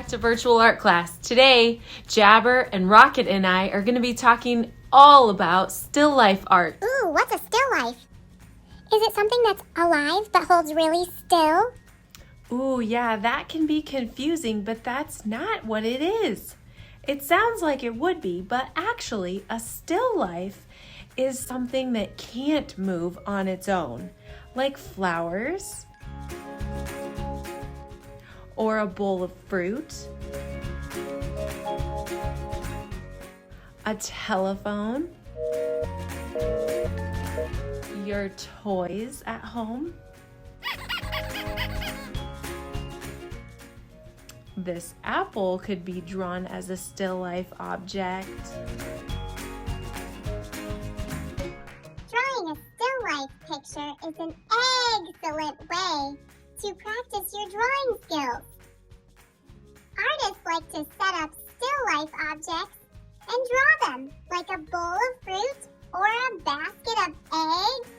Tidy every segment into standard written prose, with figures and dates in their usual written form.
back to virtual art class. Today, Jabber and Rocket and I are going to be talking all about still life art. Ooh, what's a still life? Is it something that's alive but holds really still? Ooh, yeah, that can be confusing, but that's not what it is. It sounds like it would be, but actually, a still life is something that can't move on its own, like flowers, or a bowl of fruit, a telephone, your toys at home. This apple could be drawn as a still life object. Drawing a still life picture is an excellent way to practice your drawing skills. Artists like to set up still life objects and draw them, like a bowl of fruit or a basket of eggs.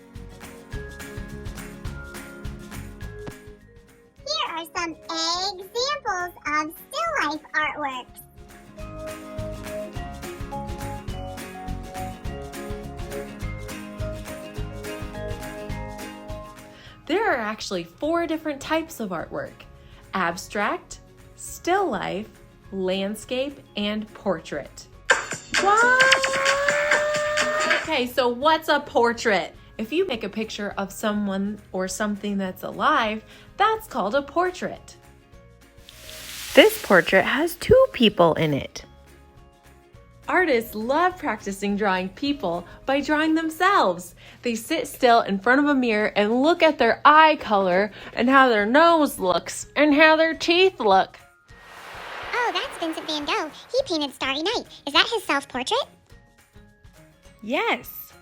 Here are some examples of still life artworks. There are actually 4 different types of artwork: abstract, still life, landscape, and portrait. What? Okay, so what's a portrait? If you make a picture of someone or something that's alive, that's called a portrait. This portrait has 2 people in it. Artists love practicing drawing people by drawing themselves. They sit still in front of a mirror and look at their eye color and how their nose looks and how their teeth look. Oh, that's Vincent van Gogh. He painted Starry Night. Is that his self-portrait? Yes.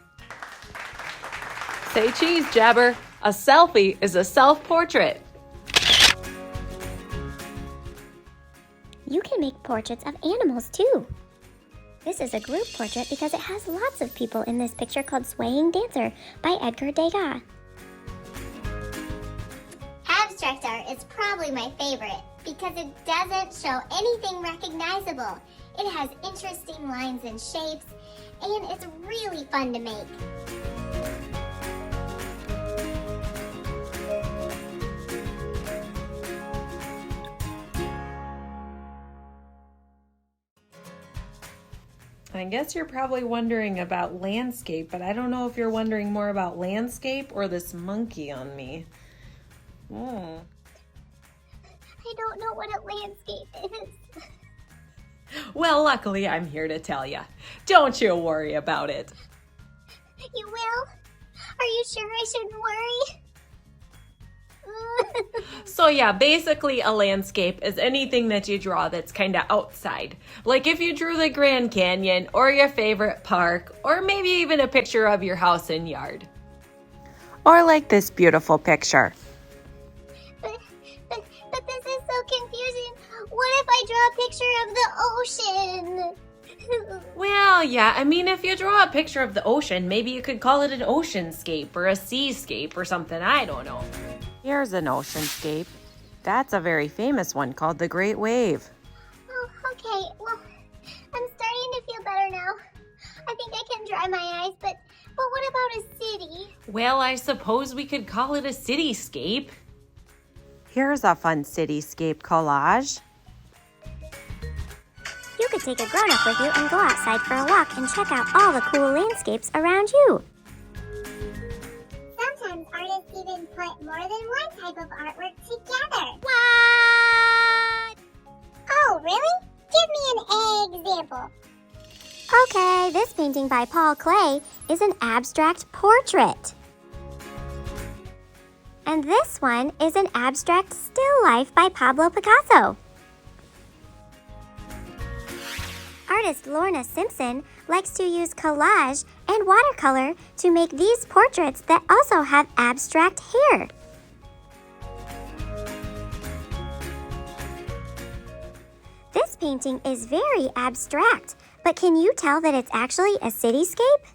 Say cheese, Jabber. A selfie is a self-portrait. You can make portraits of animals too. This is a group portrait because it has lots of people in this picture called Swaying Dancer by Edgar Degas. Abstract art is probably my favorite because it doesn't show anything recognizable. It has interesting lines and shapes, and it's really fun to make. I guess you're probably wondering about landscape, but I don't know if you're wondering more about landscape or this monkey on me. I don't know what a landscape is. Well, luckily I'm here to tell you. Don't you worry about it. You will? Are you sure I shouldn't worry? So yeah, basically a landscape is anything that you draw that's kind of outside. Like if you drew the Grand Canyon or your favorite park or maybe even a picture of your house and yard. Or like this beautiful picture. But this is so confusing. What if I draw a picture of the ocean? Well, yeah, I mean, if you draw a picture of the ocean, maybe you could call it an oceanscape or a seascape or something, I don't know. Here's an oceanscape. That's a very famous one called the Great Wave. Oh, okay. Well, I'm starting to feel better now. I think I can dry my eyes, but what about a city? Well, I suppose we could call it a cityscape. Here's a fun cityscape collage. You could take a grown-up with you and go outside for a walk and check out all the cool landscapes around you. Sometimes artists even put more than one type of artwork together. What? Oh, really? Give me an example. Okay, this painting by Paul Klee is an abstract portrait. And this one is an abstract still life by Pablo Picasso. Artist Lorna Simpson likes to use collage and watercolor to make these portraits that also have abstract hair. This painting is very abstract, but can you tell that it's actually a cityscape?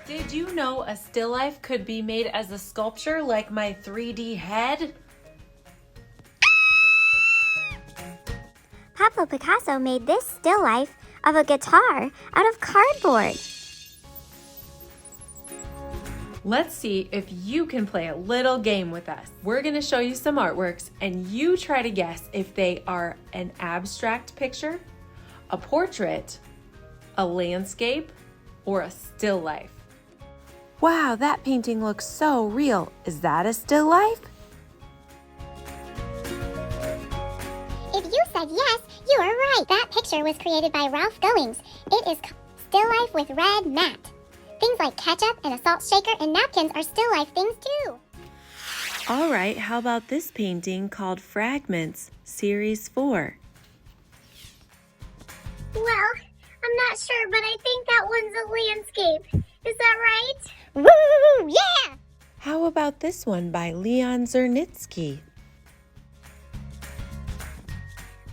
Did you know a still life could be made as a sculpture like my 3D head? Pablo Picasso made this still life of a guitar out of cardboard. Let's see if you can play a little game with us. We're gonna show you some artworks and you try to guess if they are an abstract picture, a portrait, a landscape, or a still life. Wow, that painting looks so real. Is that a still life? If you said yes, you are right. That picture was created by Ralph Goings. It is still life with red matte. Things like ketchup and a salt shaker and napkins are still life things too. All right, how about this painting called Fragments, Series 4? Well, I'm not sure, but I think that one's a landscape. Is that right? Woo! Yeah! How about this one by Leon Zernitsky?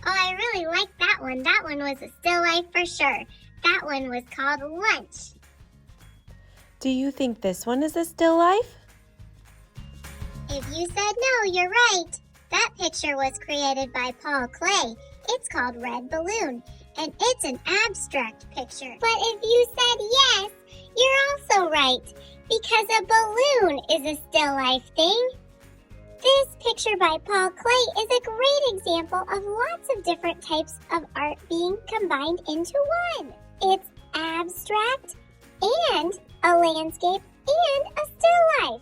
Oh, I really like that one. That one was a still life for sure. That one was called Lunch. Do you think this one is a still life? If you said no, you're right. That picture was created by Paul Klee. It's called Red Balloon, and it's an abstract picture. But if you said yes, you're also right, because a balloon is a still life thing. This picture by Paul Klee is a great example of lots of different types of art being combined into one. It's abstract and a landscape and a still life.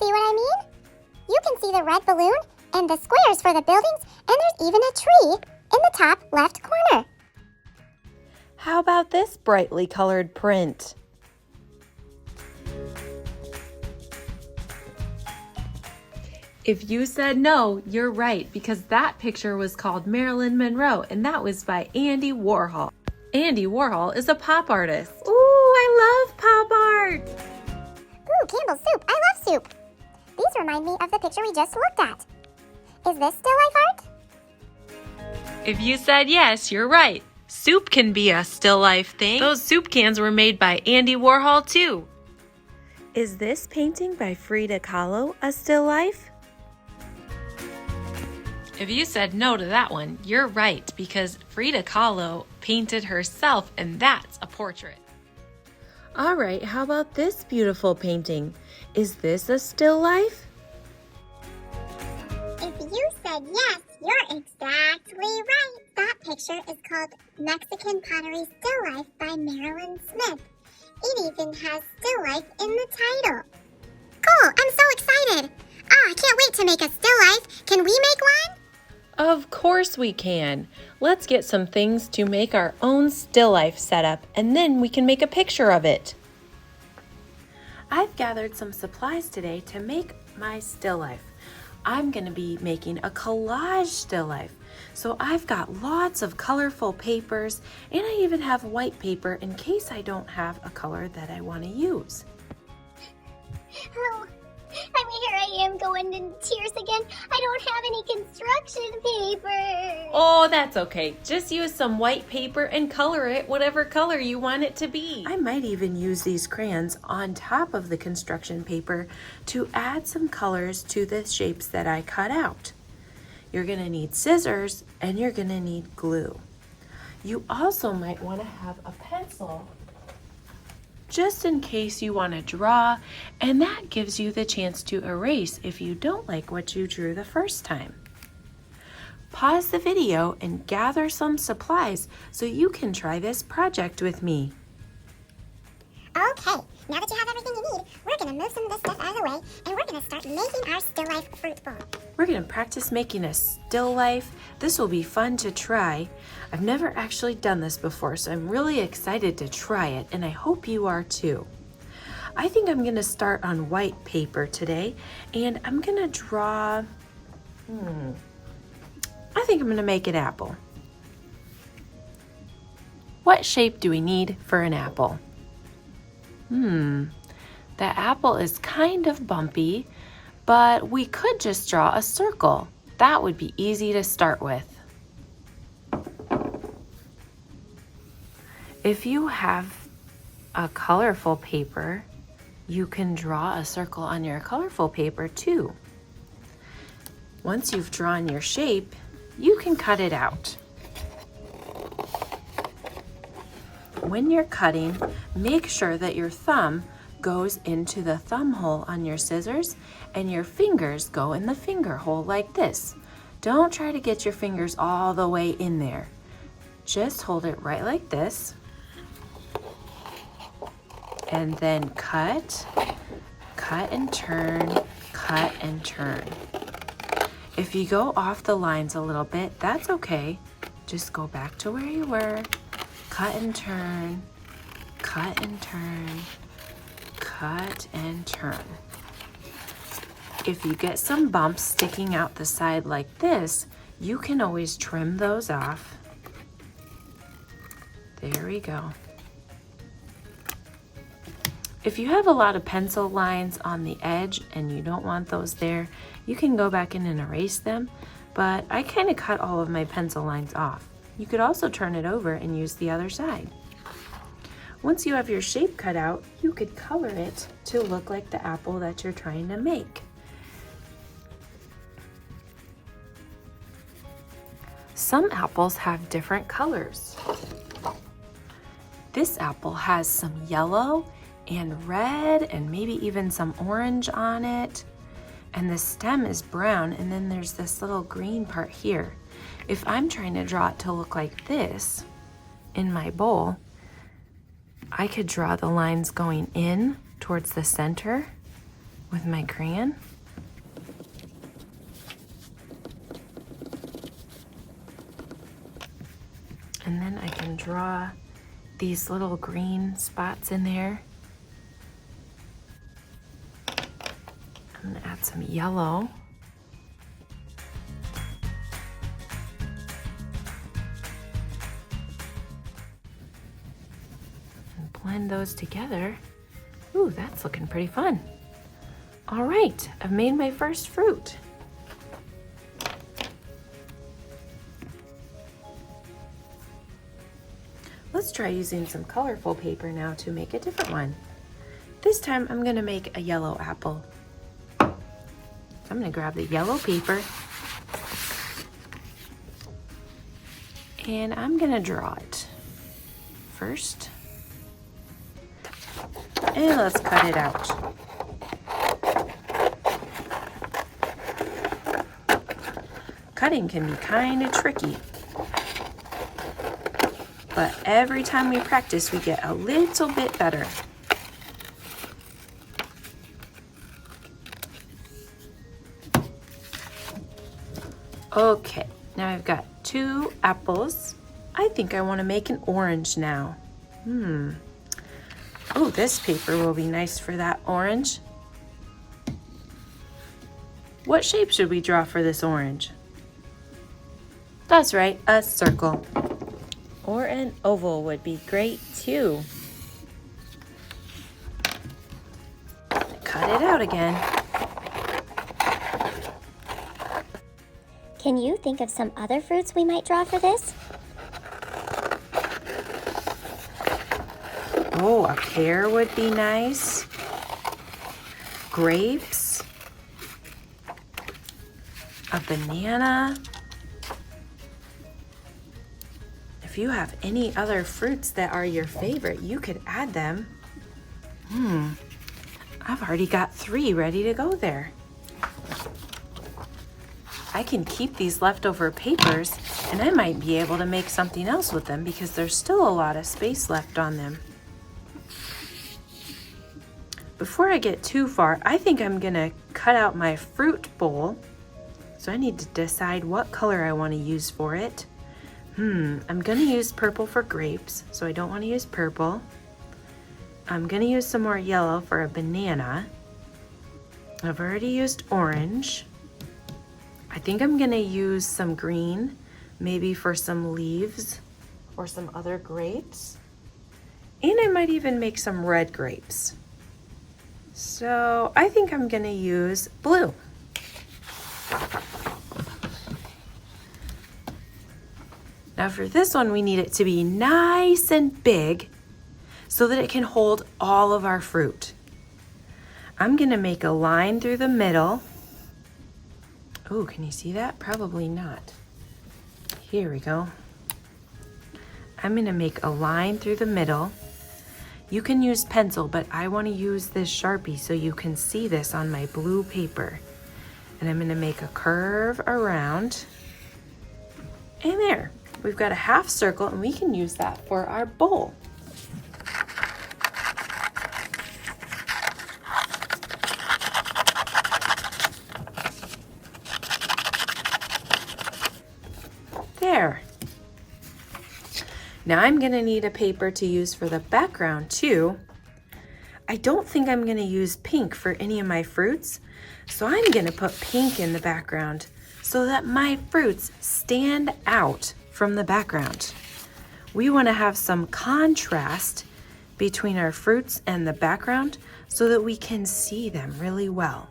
See what I mean? You can see the red balloon and the squares for the buildings, and there's even a tree in the top left corner. How about this brightly colored print? If you said no, you're right, because that picture was called Marilyn Monroe, and that was by Andy Warhol. Andy Warhol is a pop artist. Ooh, I love pop art! Ooh, Campbell's soup. I love soup. These remind me of the picture we just looked at. Is this still life art? If you said yes, you're right. Soup can be a still life thing. Those soup cans were made by Andy Warhol too. Is this painting by Frida Kahlo a still life? If you said no to that one, you're right, because Frida Kahlo painted herself, and that's a portrait. All right, how about this beautiful painting? Is this a still life? If you said yes, you're exactly right. That picture is called Mexican Pottery Still Life by Marilyn Smith. It even has still life in the title. Cool, I'm so excited. Oh, I can't wait to make a still life. Can we make one? Of course we can. Let's get some things to make our own still life setup, and then we can make a picture of it. I've gathered some supplies today to make my still life. I'm going to be making a collage still life. So I've got lots of colorful papers, and I even have white paper in case I don't have a color that I want to use. Oh, here I am going in tears again. I don't have any construction paper. Oh, that's okay. Just use some white paper and color it whatever color you want it to be. I might even use these crayons on top of the construction paper to add some colors to the shapes that I cut out. You're going to need scissors and you're going to need glue. You also might want to have a pencil just in case you want to draw, and that gives you the chance to erase if you don't like what you drew the first time. Pause the video and gather some supplies so you can try this project with me. Okay, now that you have everything you need, we're going to move some of this stuff out of the way, and we're going to start making our still life fruit bowl. We're going to practice making a still life. This will be fun to try. I've never actually done this before, so I'm really excited to try it, and I hope you are too. I think I'm going to start on white paper today, and I'm going to draw, I think I'm going to make an apple. What shape do we need for an apple? The apple is kind of bumpy, but we could just draw a circle. That would be easy to start with. If you have a colorful paper, you can draw a circle on your colorful paper too. Once you've drawn your shape, you can cut it out. when you're cutting, make sure that your thumb goes into the thumb hole on your scissors and your fingers go in the finger hole like this. Don't try to get your fingers all the way in there. Just hold it right like this. And then cut, cut and turn, cut and turn. If you go off the lines a little bit, that's okay. Just go back to where you were. Cut and turn, cut and turn, cut and turn. If you get some bumps sticking out the side like this, you can always trim those off. There we go. If you have a lot of pencil lines on the edge and you don't want those there, you can go back in and erase them, but I kind of cut all of my pencil lines off. You could also turn it over and use the other side. Once you have your shape cut out, you could color it to look like the apple that you're trying to make. Some apples have different colors. This apple has some yellow and red and maybe even some orange on it. And the stem is brown, and then there's this little green part here. If I'm trying to draw it to look like this in my bowl, I could draw the lines going in towards the center with my crayon. And then I can draw these little green spots in there. I'm gonna add some yellow. And blend those together. Ooh, that's looking pretty fun. All right, I've made my first fruit. Let's try using some colorful paper now to make a different one. This time I'm gonna make a yellow apple. I'm gonna grab the yellow paper and I'm gonna draw it first. And let's cut it out. Cutting can be kind of tricky, but every time we practice, we get a little bit better. Okay, now I've got 2 apples. I think I want to make an orange now. Oh, this paper will be nice for that orange. What shape should we draw for this orange? That's right, a circle. Or an oval would be great too. Cut it out again. Can you think of some other fruits we might draw for this? Oh, a pear would be nice. Grapes. A banana. If you have any other fruits that are your favorite, you could add them. I've already got 3 ready to go there. I can keep these leftover papers and I might be able to make something else with them because there's still a lot of space left on them. Before I get too far, I think I'm gonna cut out my fruit bowl. So I need to decide what color I want to use for it. I'm gonna use purple for grapes, so I don't want to use purple. I'm gonna use some more yellow for a banana. I've already used orange. I think I'm gonna use some green, maybe for some leaves or some other grapes. And I might even make some red grapes. So I think I'm gonna use blue. Now for this one, we need it to be nice and big so that it can hold all of our fruit. I'm gonna make a line through the middle. Oh, can you see that? Probably not. Here we go. I'm gonna make a line through the middle. You can use pencil, but I wanna use this Sharpie so you can see this on my blue paper. And I'm gonna make a curve around. And there, we've got a half circle and we can use that for our bowl. There. Now I'm gonna need a paper to use for the background too. I don't think I'm gonna use pink for any of my fruits, so I'm gonna put pink in the background so that my fruits stand out from the background. We wanna have some contrast between our fruits and the background so that we can see them really well.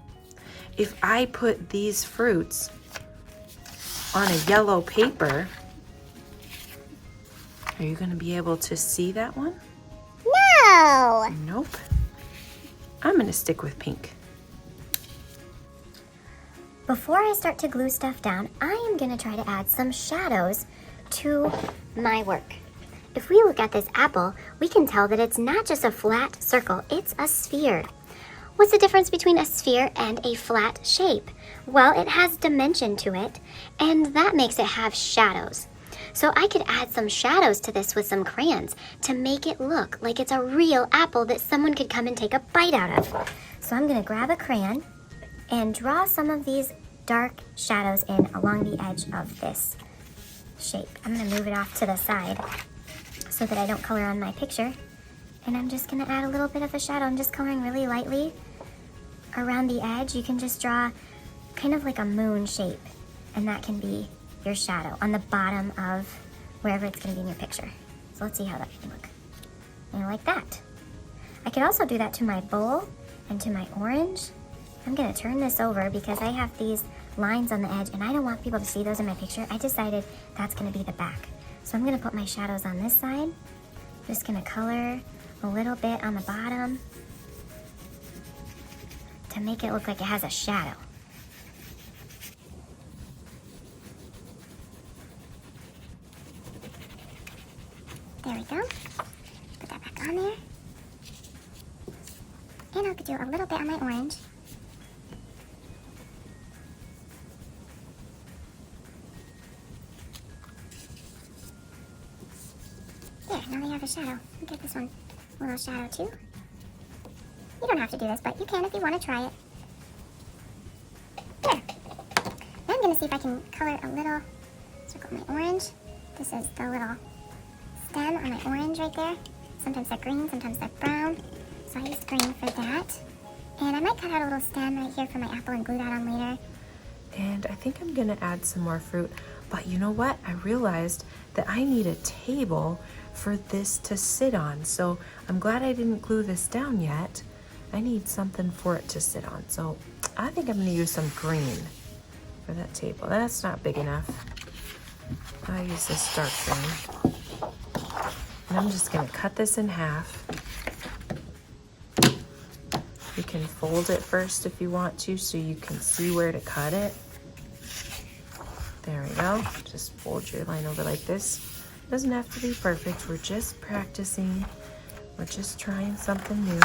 If I put these fruits on a yellow paper, are you gonna be able to see that one? No! Nope. I'm gonna stick with pink. Before I start to glue stuff down, I am gonna try to add some shadows to my work. If we look at this apple, we can tell that it's not just a flat circle, it's a sphere. What's the difference between a sphere and a flat shape? Well, it has dimension to it, and that makes it have shadows. So I could add some shadows to this with some crayons to make it look like it's a real apple that someone could come and take a bite out of. So I'm gonna grab a crayon and draw some of these dark shadows in along the edge of this shape. I'm gonna move it off to the side so that I don't color on my picture. And I'm just gonna add a little bit of a shadow. I'm just coloring really lightly around the edge. You can just draw kind of like a moon shape, and that can be your shadow on the bottom of wherever it's gonna be in your picture. So let's see how that can look. And like that. I could also do that to my bowl and to my orange. I'm gonna turn this over because I have these lines on the edge and I don't want people to see those in my picture. I decided that's gonna be the back. So I'm gonna put my shadows on this side. Just gonna color a little bit on the bottom to make it look like it has a shadow. There we go. Put that back on there. And I'll do a little bit on my orange. There, now they have a shadow. Let me give this one a little shadow too. You don't have to do this, but you can if you want to try it. There. Now I'm going to see if I can color a little circle of my orange. This is the little stem on my orange right there. Sometimes they're green, sometimes they're brown. So I used green for that. And I might cut out a little stem right here for my apple and glue that on later. And I think I'm gonna add some more fruit, but you know what? I realized that I need a table for this to sit on. So I'm glad I didn't glue this down yet. I need something for it to sit on. So I think I'm gonna use some green for that table. That's not big enough. I'll use this dark green. And I'm just gonna cut this in half. You can fold it first if you want to so you can see where to cut it. There we go. Just fold your line over like this. It doesn't have to be perfect. We're just practicing. We're just trying something new.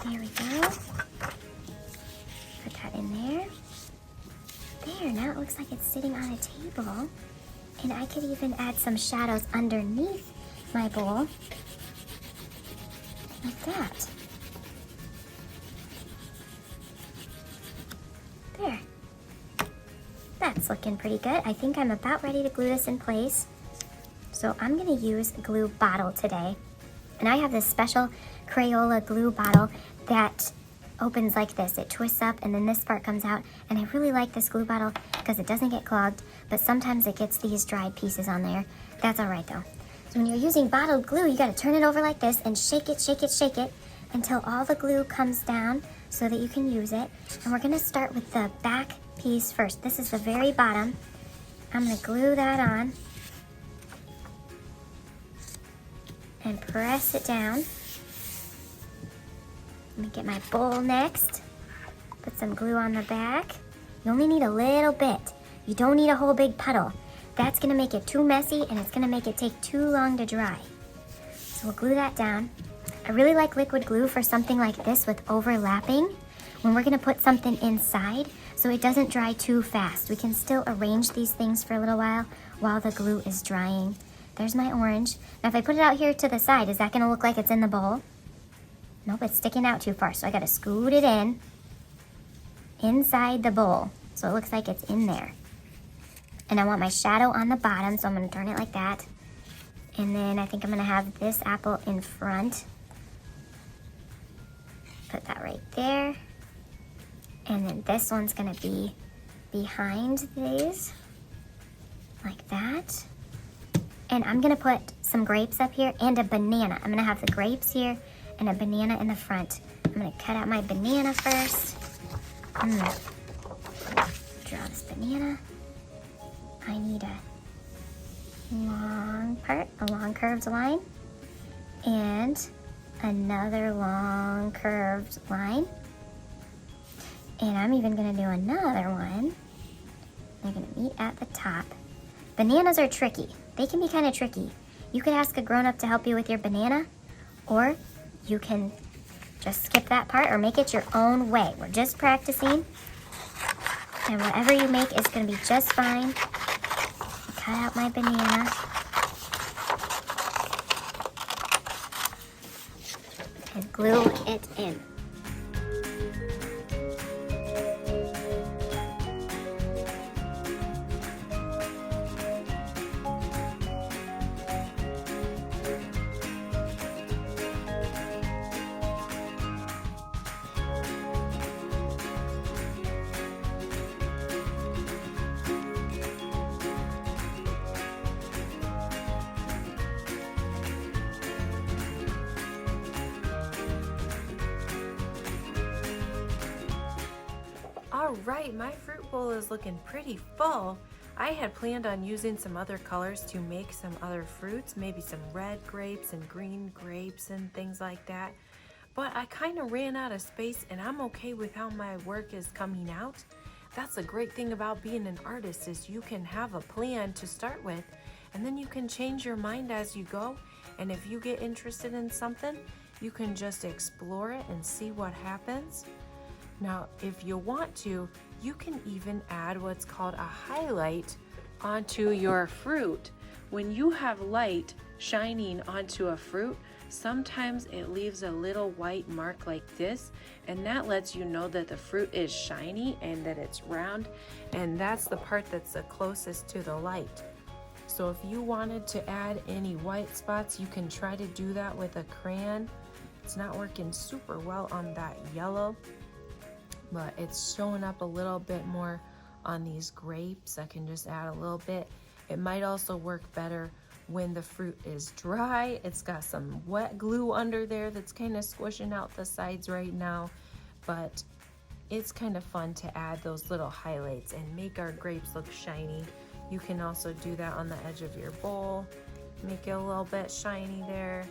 There we go. Put that in there. There, now it looks like it's sitting on a table. And I could even add some shadows underneath my bowl. Like that. There. That's looking pretty good. I think I'm about ready to glue this in place. So I'm gonna use a glue bottle today. And I have this special Crayola glue bottle that opens like this. It twists up and then this part comes out. And I really like this glue bottle because it doesn't get clogged, but sometimes it gets these dried pieces on there. That's all right though. So when you're using bottled glue, you gotta turn it over like this and shake it, shake it, shake it until all the glue comes down so that you can use it. And we're gonna start with the back piece first. This is the very bottom. I'm gonna glue that on and press it down. Let me get my bowl next. Put some glue on the back. You only need a little bit. You don't need a whole big puddle. That's gonna make it too messy and it's gonna make it take too long to dry. So we'll glue that down. I really like liquid glue for something like this with overlapping when we're gonna put something inside so it doesn't dry too fast. We can still arrange these things for a little while the glue is drying. There's my orange. Now if I put it out here to the side, is that gonna look like it's in the bowl? Nope, it's sticking out too far, so I gotta scoot it in inside the bowl so it looks like it's in there. And I want my shadow on the bottom, so I'm gonna turn it like that. And then I think I'm gonna have this apple in front. Put that right there. And then this one's gonna be behind these, like that. And I'm gonna put some grapes up here and a banana. I'm gonna have the grapes here and a banana in the front. I'm gonna cut out my banana first. Draw this banana. I need a long part, a long curved line, and another long curved line. And I'm even gonna do another one. They're gonna meet at the top. Bananas are tricky. They can be kind of tricky. You could ask a grown-up to help you with your banana, or you can just skip that part or make it your own way. We're just practicing, and whatever you make is gonna be just fine. Cut out my banana. And glue it in. All right, my fruit bowl is looking pretty full. I had planned on using some other colors to make some other fruits, maybe some red grapes and green grapes and things like that. But I kind of ran out of space, and I'm okay with how my work is coming out. That's the great thing about being an artist, is you can have a plan to start with, and then you can change your mind as you go. And if you get interested in something, you can just explore it and see what happens. Now, if you want to, you can even add what's called a highlight onto your fruit. When you have light shining onto a fruit, sometimes it leaves a little white mark like this, and that lets you know that the fruit is shiny and that it's round, and that's the part that's the closest to the light. So if you wanted to add any white spots, you can try to do that with a crayon. It's not working super well on that yellow, but it's showing up a little bit more on these grapes. I can just add a little bit. It might also work better when the fruit is dry. It's got some wet glue under there that's kind of squishing out the sides right now, but it's kind of fun to add those little highlights and make our grapes look shiny. You can also do that on the edge of your bowl, make it a little bit shiny there.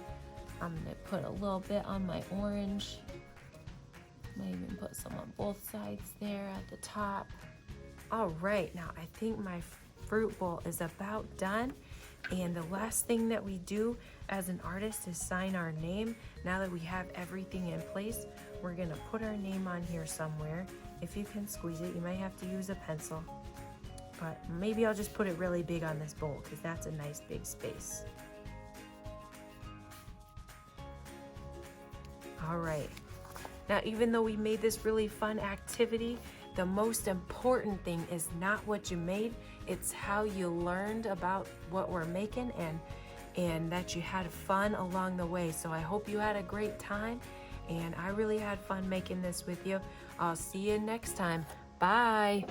I'm gonna put a little bit on my orange. Might even put some on both sides there at the top. All right, now I think my fruit bowl is about done. And the last thing that we do as an artist is sign our name. Now that we have everything in place, we're gonna put our name on here somewhere. If you can squeeze it, you might have to use a pencil. But maybe I'll just put it really big on this bowl because that's a nice big space. All right. Now, even though we made this really fun activity, the most important thing is not what you made, it's how you learned about what we're making and that you had fun along the way. So I hope you had a great time, and I really had fun making this with you. I'll see you next time. Bye.